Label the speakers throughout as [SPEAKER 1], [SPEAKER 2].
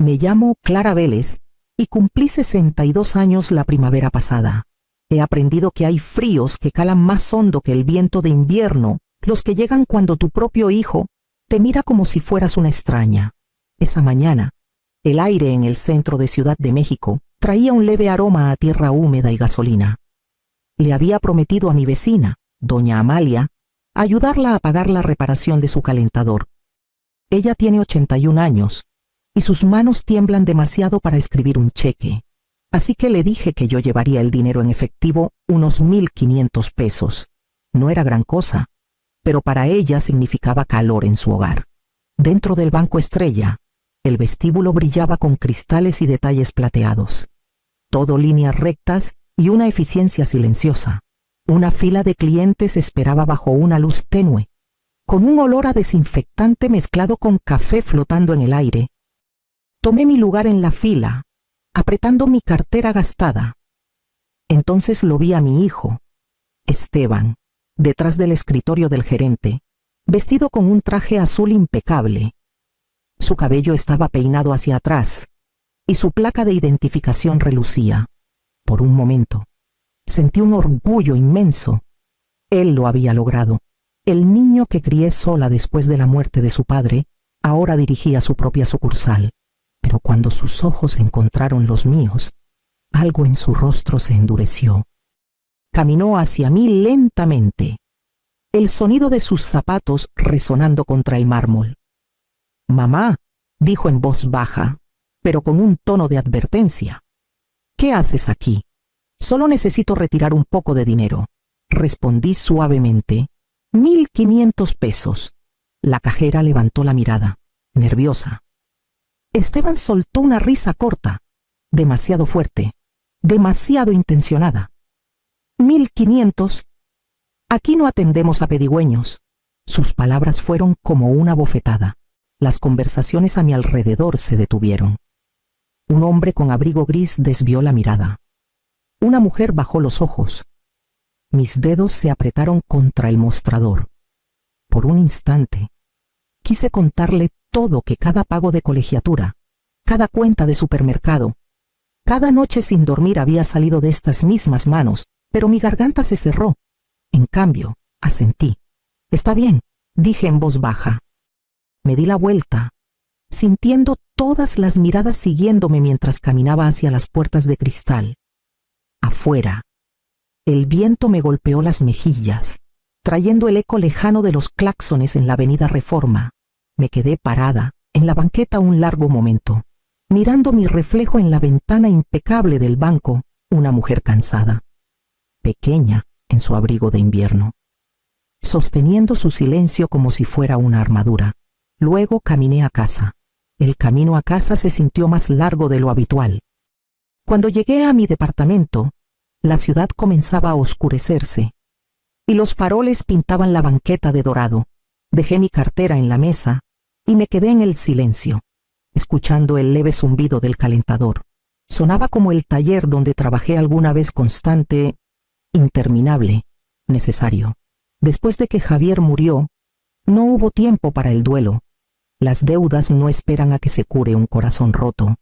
[SPEAKER 1] Me llamo Clara Vélez y cumplí 62 años la primavera pasada. He aprendido que hay fríos que calan más hondo que el viento de invierno, los que llegan cuando tu propio hijo te mira como si fueras una extraña. Esa mañana, el aire en el centro de Ciudad de México traía un leve aroma a tierra húmeda y gasolina. Le había prometido a mi vecina, doña Amalia, ayudarla a pagar la reparación de su calentador. Ella tiene 81 años y sus manos tiemblan demasiado para escribir un cheque. Así que le dije que yo llevaría el dinero en efectivo, unos 1,500 pesos. No era gran cosa, pero para ella significaba calor en su hogar. Dentro del Banco Estrella, el vestíbulo brillaba con cristales y detalles plateados. Todo líneas rectas y una eficiencia silenciosa. Una fila de clientes esperaba bajo una luz tenue, con un olor a desinfectante mezclado con café flotando en el aire. Tomé mi lugar en la fila, apretando mi cartera gastada. Entonces lo vi a mi hijo, Esteban, detrás del escritorio del gerente, vestido con un traje azul impecable. Su cabello estaba peinado hacia atrás y su placa de identificación relucía. Por un momento, sentí un orgullo inmenso. Él lo había logrado. El niño que crié sola después de la muerte de su padre, ahora dirigía su propia sucursal. Pero cuando sus ojos encontraron los míos, algo en su rostro se endureció. Caminó hacia mí lentamente, el sonido de sus zapatos resonando contra el mármol. «Mamá», dijo en voz baja, pero con un tono de advertencia. «¿Qué haces aquí? Solo necesito retirar un poco de dinero», respondí suavemente. 1,500 pesos. La cajera levantó la mirada, nerviosa. Esteban soltó una risa corta, demasiado fuerte, demasiado intencionada. 1,500. Aquí no atendemos a pedigüeños. Sus palabras fueron como una bofetada. Las conversaciones a mi alrededor se detuvieron. Un hombre con abrigo gris desvió la mirada. Una mujer bajó los ojos. Mis dedos se apretaron contra el mostrador. Por un instante, quise contarle todo, que cada pago de colegiatura, cada cuenta de supermercado, cada noche sin dormir había salido de estas mismas manos, pero mi garganta se cerró. En cambio, asentí. «Está bien», dije en voz baja. Me di la vuelta, sintiendo todas las miradas siguiéndome mientras caminaba hacia las puertas de cristal. Afuera, el viento me golpeó las mejillas, trayendo el eco lejano de los claxones en la avenida Reforma. Me quedé parada en la banqueta un largo momento, mirando mi reflejo en la ventana impecable del banco, una mujer cansada, pequeña en su abrigo de invierno, sosteniendo su silencio como si fuera una armadura. Luego caminé a casa. El camino a casa se sintió más largo de lo habitual. Cuando llegué a mi departamento, la ciudad comenzaba a oscurecerse y los faroles pintaban la banqueta de dorado. Dejé mi cartera en la mesa y me quedé en el silencio, escuchando el leve zumbido del calentador. Sonaba como el taller donde trabajé alguna vez, constante, interminable, necesario. Después de que Javier murió, no hubo tiempo para el duelo. Las deudas no esperan a que se cure un corazón roto.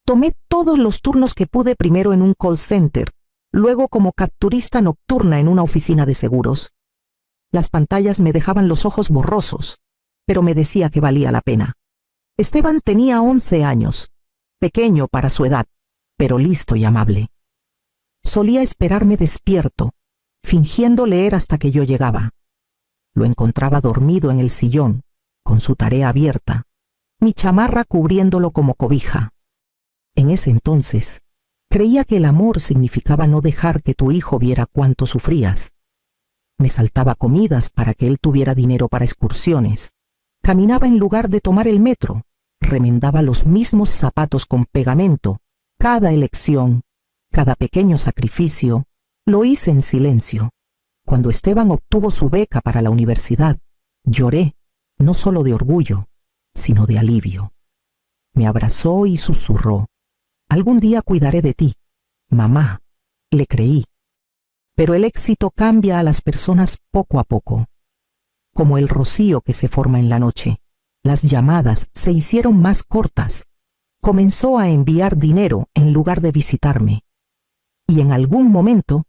[SPEAKER 1] Tomé todos los turnos que pude, primero en un call center, luego como capturista nocturna en una oficina de seguros. Las pantallas me dejaban los ojos borrosos, pero me decía que valía la pena. Esteban tenía 11 años, pequeño para su edad, pero listo y amable. Solía esperarme despierto, fingiendo leer hasta que yo llegaba. Lo encontraba dormido en el sillón, con su tarea abierta, mi chamarra cubriéndolo como cobija. En ese entonces, creía que el amor significaba no dejar que tu hijo viera cuánto sufrías. Me saltaba comidas para que él tuviera dinero para excursiones. Caminaba en lugar de tomar el metro. Remendaba los mismos zapatos con pegamento. Cada elección, cada pequeño sacrificio, lo hice en silencio. Cuando Esteban obtuvo su beca para la universidad, lloré, no solo de orgullo, sino de alivio. Me abrazó y susurró: «Algún día cuidaré de ti, mamá». Le creí. Pero el éxito cambia a las personas poco a poco. Como el rocío que se forma en la noche, las llamadas se hicieron más cortas. comenzó a enviar dinero en lugar de visitarme. Y en algún momento,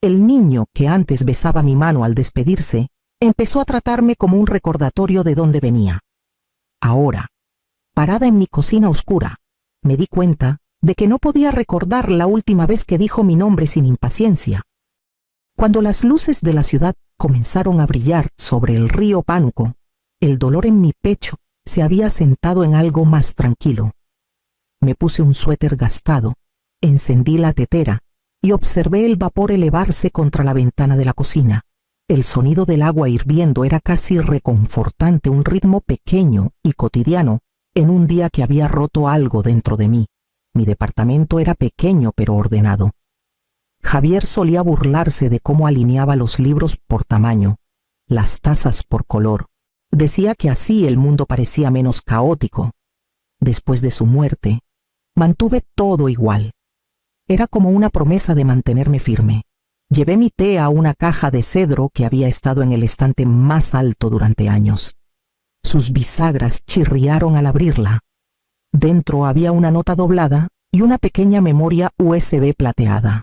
[SPEAKER 1] el niño que antes besaba mi mano al despedirse, empezó a tratarme como un recordatorio de dónde venía. Ahora, parada en mi cocina oscura, me di cuenta de que no podía recordar la última vez que dijo mi nombre sin impaciencia. Cuando las luces de la ciudad comenzaron a brillar sobre el río Pánuco, el dolor en mi pecho se había sentado en algo más tranquilo. Me puse un suéter gastado, encendí la tetera y observé el vapor elevarse contra la ventana de la cocina. El sonido del agua hirviendo era casi reconfortante, un ritmo pequeño y cotidiano en un día que había roto algo dentro de mí. Mi departamento era pequeño pero ordenado. Javier solía burlarse de cómo alineaba los libros por tamaño, las tazas por color. Decía que así el mundo parecía menos caótico. Después de su muerte, mantuve todo igual. Era como una promesa de mantenerme firme. Llevé mi té a una caja de cedro que había estado en el estante más alto durante años. Sus bisagras chirriaron al abrirla. Dentro había una nota doblada y una pequeña memoria USB plateada.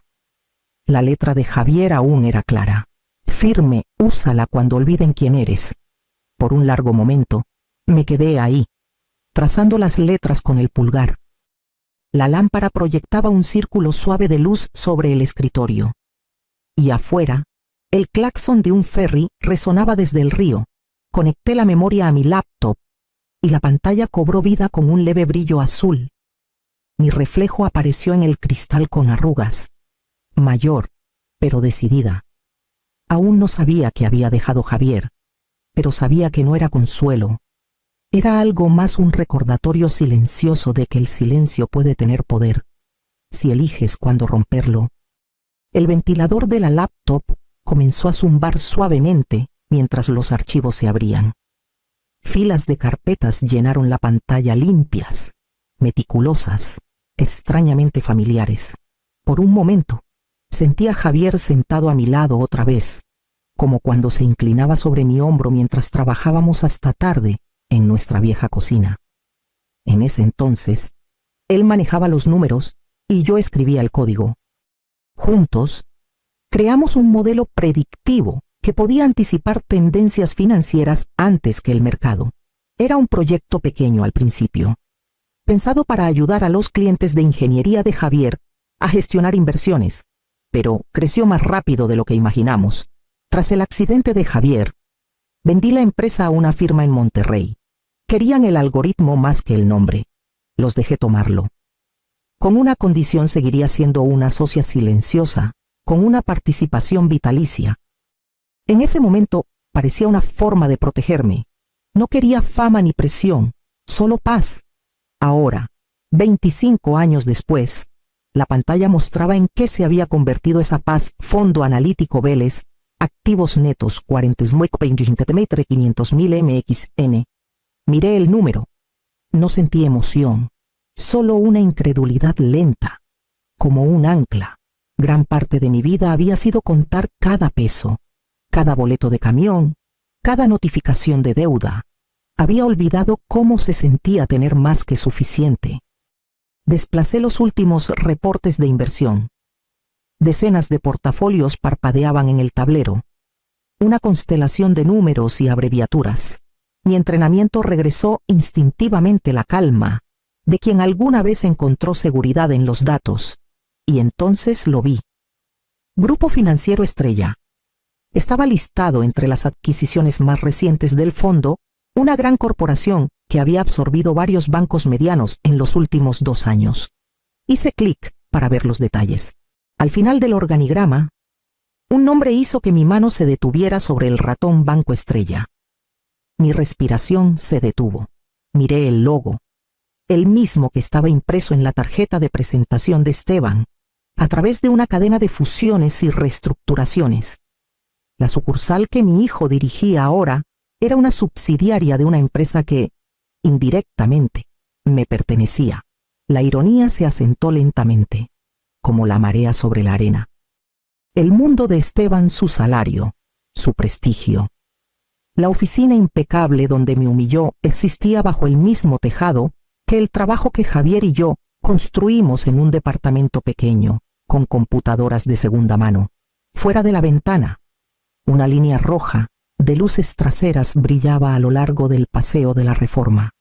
[SPEAKER 1] La letra de Javier aún era clara. Firme, úsala cuando olviden quién eres. Por un largo momento, me quedé ahí, trazando las letras con el pulgar. La lámpara proyectaba un círculo suave de luz sobre el escritorio. Y afuera, el claxon de un ferry resonaba desde el río. Conecté la memoria a mi laptop y la pantalla cobró vida con un leve brillo azul. Mi reflejo apareció en el cristal con arrugas, mayor, pero decidida. Aún no sabía que había dejado Javier, pero sabía que no era consuelo. Era algo más, un recordatorio silencioso de que el silencio puede tener poder, si eliges cuándo romperlo. El ventilador de la laptop comenzó a zumbar suavemente mientras los archivos se abrían. Filas de carpetas llenaron la pantalla, limpias, meticulosas, extrañamente familiares. Por un momento, sentí a Javier sentado a mi lado otra vez, como cuando se inclinaba sobre mi hombro mientras trabajábamos hasta tarde en nuestra vieja cocina. En ese entonces, él manejaba los números y yo escribía el código. Juntos, creamos un modelo predictivo que podía anticipar tendencias financieras antes que el mercado. Era un proyecto pequeño al principio, pensado para ayudar a los clientes de ingeniería de Javier a gestionar inversiones, pero creció más rápido de lo que imaginamos. Tras el accidente de Javier, vendí la empresa a una firma en Monterrey. Querían el algoritmo más que el nombre. Los dejé tomarlo. Con una condición: seguiría siendo una socia silenciosa, con una participación vitalicia. En ese momento parecía una forma de protegerme. No quería fama ni presión, solo paz. Ahora, 25 años después, la pantalla mostraba en qué se había convertido esa paz. Fondo analítico Vélez, activos netos 500.000 MXN. Miré el número. No sentí emoción, solo una incredulidad lenta, como un ancla. Gran parte de mi vida había sido contar cada peso, cada boleto de camión, cada notificación de deuda. Había olvidado cómo se sentía tener más que suficiente. Desplacé los últimos reportes de inversión. Decenas de portafolios parpadeaban en el tablero. Una constelación de números y abreviaturas. Mi entrenamiento regresó instintivamente, la calma de quien alguna vez encontró seguridad en los datos. Y entonces lo vi. Grupo Financiero Estrella. Estaba listado entre las adquisiciones más recientes del fondo, una gran corporación que había absorbido varios bancos medianos en los últimos 2 años. Hice clic para ver los detalles. Al final del organigrama, un nombre hizo que mi mano se detuviera sobre el ratón Banco Estrella. Mi respiración se detuvo. Miré el logo, el mismo que estaba impreso en la tarjeta de presentación de Esteban, a través de una cadena de fusiones y reestructuraciones. La sucursal que mi hijo dirigía ahora era una subsidiaria de una empresa que, indirectamente, me pertenecía. La ironía se asentó lentamente, como la marea sobre la arena. El mundo de Esteban, su salario, su prestigio. La oficina impecable donde me humilló existía bajo el mismo tejado que que el trabajo que Javier y yo construimos en un departamento pequeño, con computadoras de segunda mano. Fuera de la ventana, una línea roja de luces traseras brillaba a lo largo del paseo de la Reforma.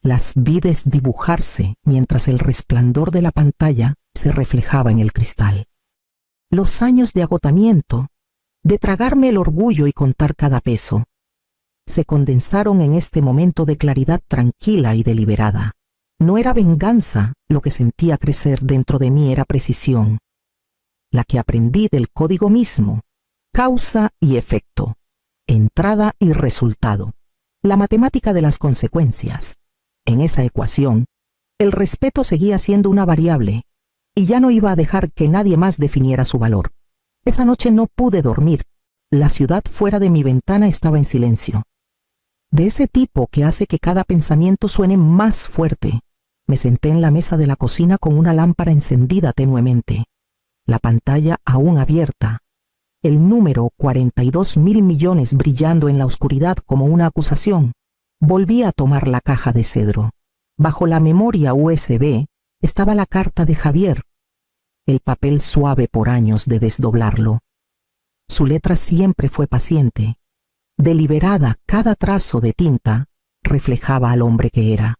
[SPEAKER 1] Las vi desdibujarse mientras el resplandor de la pantalla se reflejaba en el cristal. Los años de agotamiento, de tragarme el orgullo y contar cada peso, se condensaron en este momento de claridad tranquila y deliberada. No era venganza lo que sentía crecer dentro de mí, era precisión, la que aprendí del código mismo, causa y efecto, entrada y resultado, la matemática de las consecuencias. En esa ecuación, el respeto seguía siendo una variable, y ya no iba a dejar que nadie más definiera su valor. Esa noche no pude dormir. La ciudad fuera de mi ventana estaba en silencio. De ese tipo que hace que cada pensamiento suene más fuerte, me senté en la mesa de la cocina con una lámpara encendida tenuemente, la pantalla aún abierta, el número 42.000 millones brillando en la oscuridad como una acusación. Volví a tomar la caja de cedro. Bajo la memoria USB estaba la carta de Javier, el papel suave por años de desdoblarlo. Su letra siempre fue paciente. Deliberada, cada trazo de tinta reflejaba al hombre que era.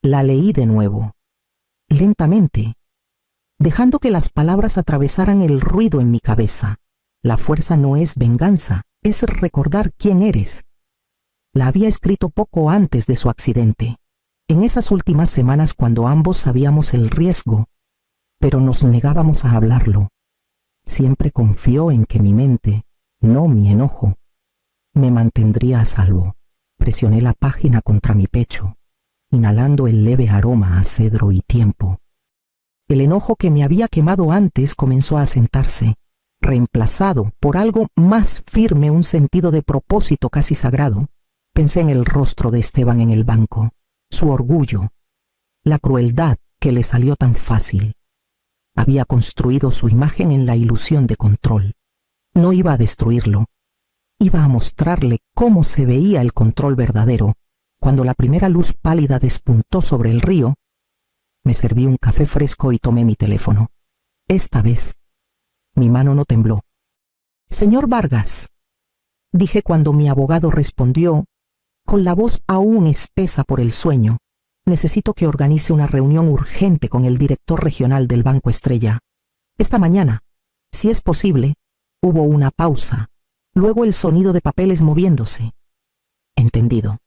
[SPEAKER 1] La leí de nuevo, lentamente, dejando que las palabras atravesaran el ruido en mi cabeza. La fuerza no es venganza, es recordar quién eres. La había escrito poco antes de su accidente, en esas últimas semanas cuando ambos sabíamos el riesgo, pero nos negábamos a hablarlo. Siempre confió en que mi mente, no mi enojo, me mantendría a salvo. Presioné la página contra mi pecho, inhalando el leve aroma a cedro y tiempo. El enojo que me había quemado antes comenzó a asentarse, reemplazado por algo más firme, un sentido de propósito casi sagrado. Pensé en el rostro de Esteban en el banco, su orgullo, la crueldad que le salió tan fácil. Había construido su imagen en la ilusión de control. No iba a destruirlo. Iba a mostrarle cómo se veía el control verdadero. Cuando la primera luz pálida despuntó sobre el río, me serví un café fresco y tomé mi teléfono. Esta vez, mi mano no tembló. «Señor Vargas», dije cuando mi abogado respondió, con la voz aún espesa por el sueño, «necesito que organice una reunión urgente con el director regional del Banco Estrella. Esta mañana, si es posible». Hubo una pausa, luego el sonido de papeles moviéndose. «Entendido,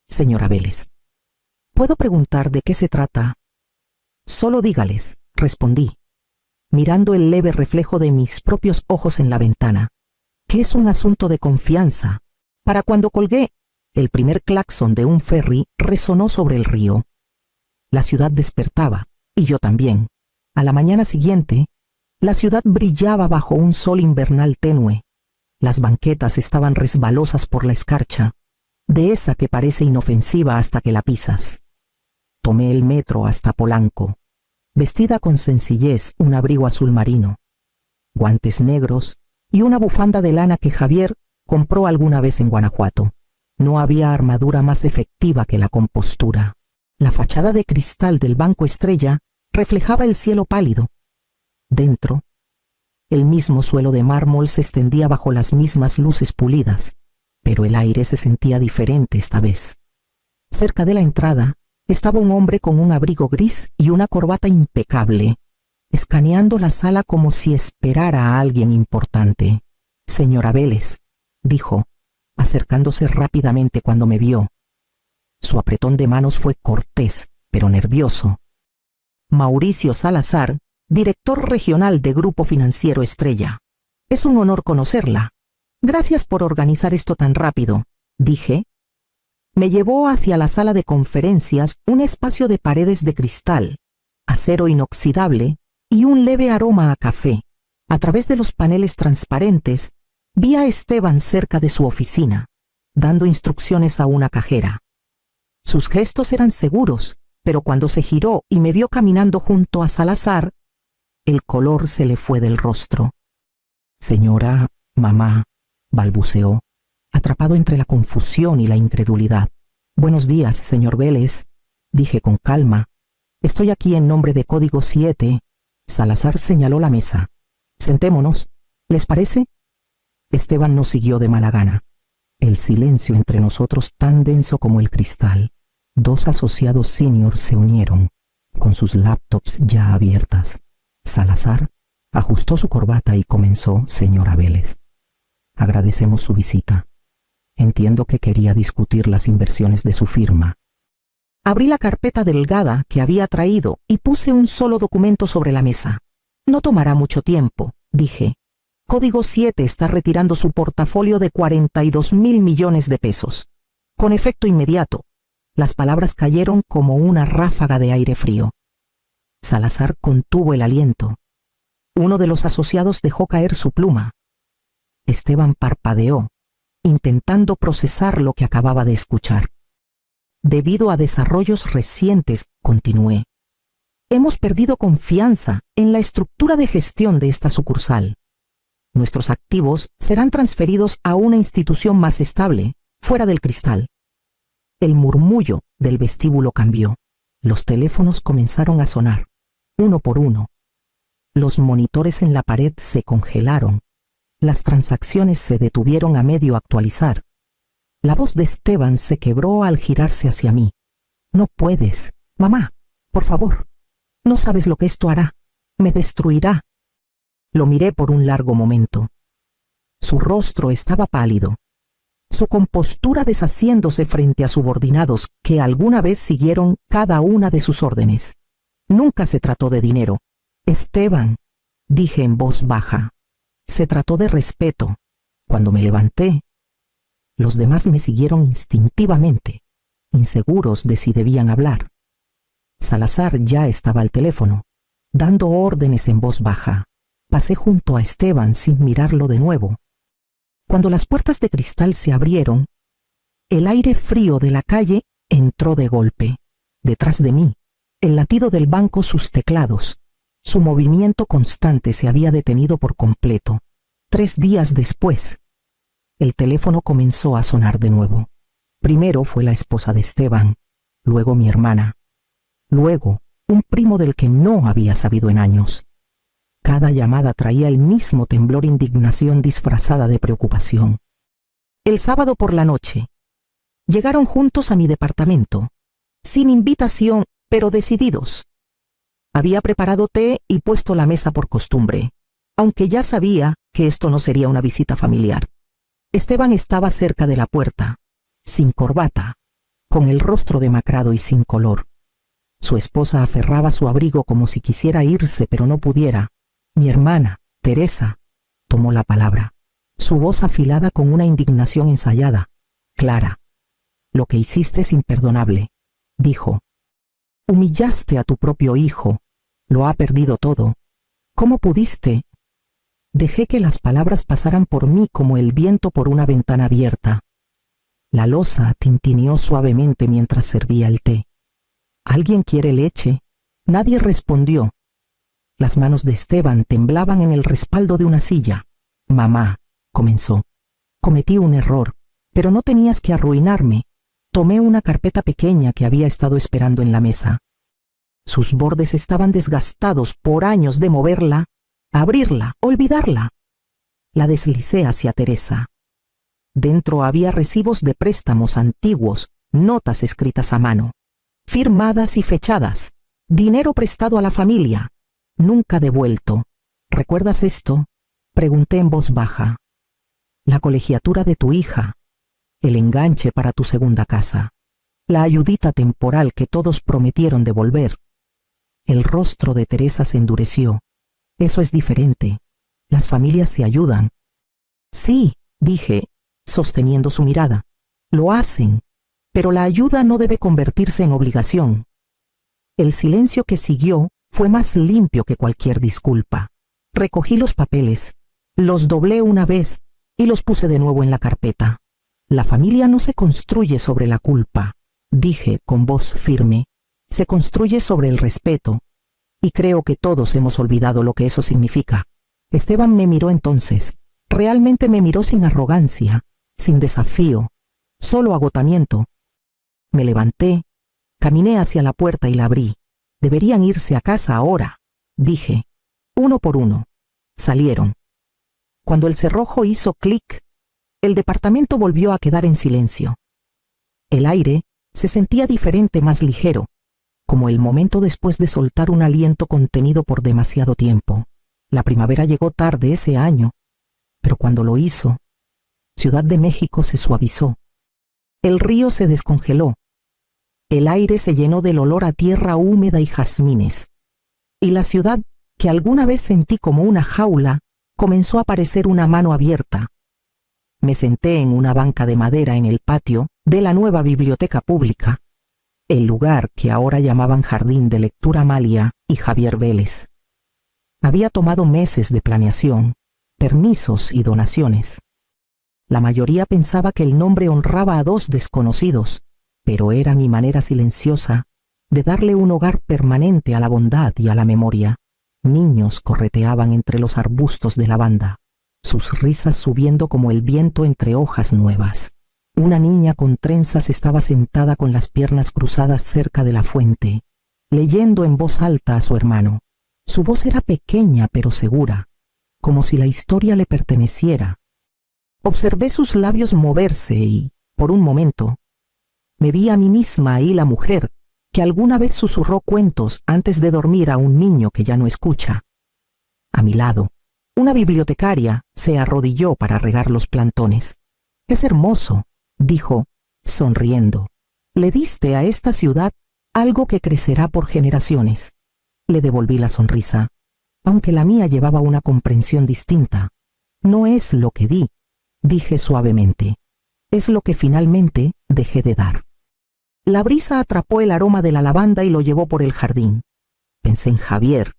[SPEAKER 1] señora Vélez. ¿Puedo preguntar de qué se trata?» «Solo dígales», respondí, mirando el leve reflejo de mis propios ojos en la ventana, «que es un asunto de confianza». Para cuando colgué, el primer claxon de un ferry resonó sobre el río. La ciudad despertaba, y yo también. A la mañana siguiente, la ciudad brillaba bajo un sol invernal tenue. Las banquetas estaban resbalosas por la escarcha, de esa que parece inofensiva hasta que la pisas. Tomé el metro hasta Polanco, vestida con sencillez, un abrigo azul marino, guantes negros y una bufanda de lana que Javier compró alguna vez en Guanajuato. No había armadura más efectiva que la compostura. La fachada de cristal del Banco Estrella reflejaba el cielo pálido. Dentro, el mismo suelo de mármol se extendía bajo las mismas luces pulidas, pero el aire se sentía diferente esta vez. Cerca de la entrada estaba un hombre con un abrigo gris y una corbata impecable, escaneando la sala como si esperara a alguien importante. «Señora Vélez», dijo, acercándose rápidamente cuando me vio. Su apretón de manos fue cortés, pero nervioso. «Mauricio Salazar, director regional de Grupo Financiero Estrella. Es un honor conocerla. Gracias por organizar esto tan rápido», dije. Me llevó hacia la sala de conferencias, un espacio de paredes de cristal, acero inoxidable y un leve aroma a café. A través de los paneles transparentes, vi a Esteban cerca de su oficina, dando instrucciones a una cajera. Sus gestos eran seguros, pero cuando se giró y me vio caminando junto a Salazar, el color se le fue del rostro. «Señora, mamá», balbuceó, atrapado entre la confusión y la incredulidad. «Buenos días, señor Vélez». dije con calma. Estoy aquí en nombre de Código 7. Salazar señaló la mesa. Sentémonos. ¿Les parece? Esteban nos siguió de mala gana. El silencio entre nosotros tan denso como el cristal. Dos asociados senior se unieron, con sus laptops ya abiertas. Salazar ajustó su corbata y comenzó: señora Vélez, agradecemos su visita. Entiendo que quería discutir las inversiones de su firma. Abrí la carpeta delgada que había traído y puse un solo documento sobre la mesa. No tomará mucho tiempo, dije. Código 7 está retirando su portafolio de 42.000 millones de pesos. Con efecto inmediato. Las palabras cayeron como una ráfaga de aire frío. Salazar contuvo el aliento. Uno de los asociados dejó caer su pluma. Esteban parpadeó, intentando procesar lo que acababa de escuchar. Debido a desarrollos recientes, continué, hemos perdido confianza en la estructura de gestión de esta sucursal. Nuestros activos serán transferidos a una institución más estable, fuera del cristal. El murmullo del vestíbulo cambió. Los teléfonos comenzaron a sonar, uno por uno. Los monitores en la pared se congelaron. Las transacciones se detuvieron a medio actualizar. La voz de Esteban se quebró al girarse hacia mí. No puedes, mamá, por favor. No sabes lo que esto hará. Me destruirá. Lo miré por un largo momento. Su rostro estaba pálido, su compostura deshaciéndose frente a subordinados que alguna vez siguieron cada una de sus órdenes. Nunca se trató de dinero. Esteban, dije en voz baja, se trató de respeto. Cuando me levanté, los demás me siguieron instintivamente, inseguros de si debían hablar. Salazar ya estaba al teléfono, dando órdenes en voz baja. Pasé junto a Esteban sin mirarlo de nuevo. Cuando las puertas de cristal se abrieron, el aire frío de la calle entró de golpe. Detrás de mí, el latido del banco, sus teclados. Su movimiento constante se había detenido por completo. 3 días después, el teléfono comenzó a sonar de nuevo. Primero fue la esposa de Esteban, luego mi hermana, luego un primo del que no había sabido en años. Cada llamada traía el mismo temblor, indignación disfrazada de preocupación. El sábado por la noche, llegaron juntos a mi departamento, sin invitación, pero decididos. Había preparado té y puesto la mesa por costumbre, aunque ya sabía que esto no sería una visita familiar. Esteban estaba cerca de la puerta, sin corbata, con el rostro demacrado y sin color. Su esposa aferraba su abrigo como si quisiera irse, pero no pudiera. Mi hermana, Teresa, tomó la palabra, su voz afilada con una indignación ensayada. Clara, lo que hiciste es imperdonable, dijo. Humillaste a tu propio hijo, lo ha perdido todo. ¿Cómo pudiste? Dejé que las palabras pasaran por mí como el viento por una ventana abierta. La loza tintineó suavemente mientras servía el té. ¿Alguien quiere leche? Nadie respondió. Las manos de Esteban temblaban en el respaldo de una silla. Mamá, comenzó. Cometí un error, pero no tenías que arruinarme. Tomé una carpeta pequeña que había estado esperando en la mesa. Sus bordes estaban desgastados por años de moverla, abrirla, olvidarla. La deslicé hacia Teresa. Dentro había recibos de préstamos antiguos, notas escritas a mano, firmadas y fechadas, dinero prestado a la familia, nunca devuelto. ¿Recuerdas esto? Pregunté en voz baja. La colegiatura de tu hija, el enganche para tu segunda casa, la ayudita temporal que todos prometieron devolver. El rostro de Teresa se endureció. Eso es diferente. Las familias se ayudan. Sí, dije, sosteniendo su mirada. Lo hacen, pero la ayuda no debe convertirse en obligación. El silencio que siguió fue más limpio que cualquier disculpa. Recogí los papeles, los doblé una vez y los puse de nuevo en la carpeta. La familia no se construye sobre la culpa, dije con voz firme. Se construye sobre el respeto, y creo que todos hemos olvidado lo que eso significa. Esteban me miró entonces. Realmente me miró sin arrogancia, sin desafío, solo agotamiento. Me levanté, Caminé hacia la puerta y la abrí. Deberían irse a casa ahora, dije. Uno por uno. Salieron. Cuando el cerrojo hizo clic, el departamento volvió a quedar en silencio. El aire se sentía diferente, más ligero, como el momento después de soltar un aliento contenido por demasiado tiempo. La primavera llegó tarde ese año, pero cuando lo hizo, Ciudad de México se suavizó. El río se descongeló. El aire se llenó del olor a tierra húmeda y jazmines. Y la ciudad, que alguna vez sentí como una jaula, comenzó a parecer una mano abierta. Me senté en una banca de madera en el patio de la nueva biblioteca pública, el lugar que ahora llamaban Jardín de Lectura Amalia y Javier Vélez. Había tomado meses de planeación, permisos y donaciones. La mayoría pensaba que el nombre honraba a dos desconocidos, pero era mi manera silenciosa de darle un hogar permanente a la bondad y a la memoria. Niños correteaban entre los arbustos de lavanda, sus risas subiendo como el viento entre hojas nuevas. Una niña con trenzas estaba sentada con las piernas cruzadas cerca de la fuente, leyendo en voz alta a su hermano. Su voz era pequeña pero segura, como si la historia le perteneciera. Observé sus labios moverse y, por un momento, me vi a mí misma ahí, la mujer que alguna vez susurró cuentos antes de dormir a un niño que ya no escucha. A mi lado, una bibliotecaria se arrodilló para regar los plantones. «Es hermoso», dijo, sonriendo. «Le diste a esta ciudad algo que crecerá por generaciones». Le devolví la sonrisa, aunque la mía llevaba una comprensión distinta. «No es lo que di», dije suavemente. «Es lo que finalmente dejé de dar». La brisa atrapó el aroma de la lavanda y lo llevó por el jardín. Pensé en Javier,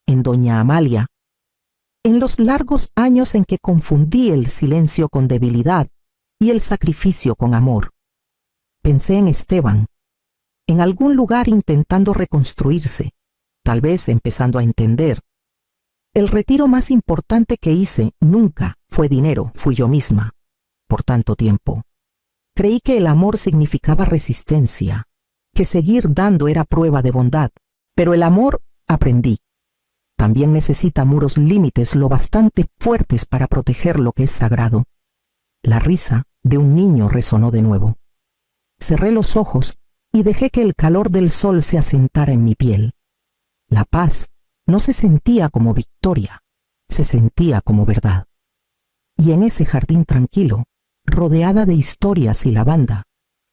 [SPEAKER 1] en doña Amalia, en los largos años en que confundí el silencio con debilidad y el sacrificio con amor. Pensé en Esteban, en algún lugar intentando reconstruirse, tal vez empezando a entender. El retiro más importante que hice nunca fue dinero, fui yo misma, por tanto tiempo. Creí que el amor significaba resistencia, que seguir dando era prueba de bondad, pero el amor, aprendí, también necesita muros límites lo bastante fuertes para proteger lo que es sagrado. La risa de un niño resonó de nuevo. Cerré los ojos y dejé que el calor del sol se asentara en mi piel. La paz no se sentía como victoria, se sentía como verdad. Y en ese jardín tranquilo, rodeada de historias y lavanda,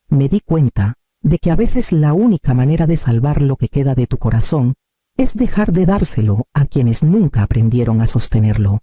[SPEAKER 1] me di cuenta de que a veces la única manera de salvar lo que queda de tu corazón es dejar de dárselo a quienes nunca aprendieron a sostenerlo.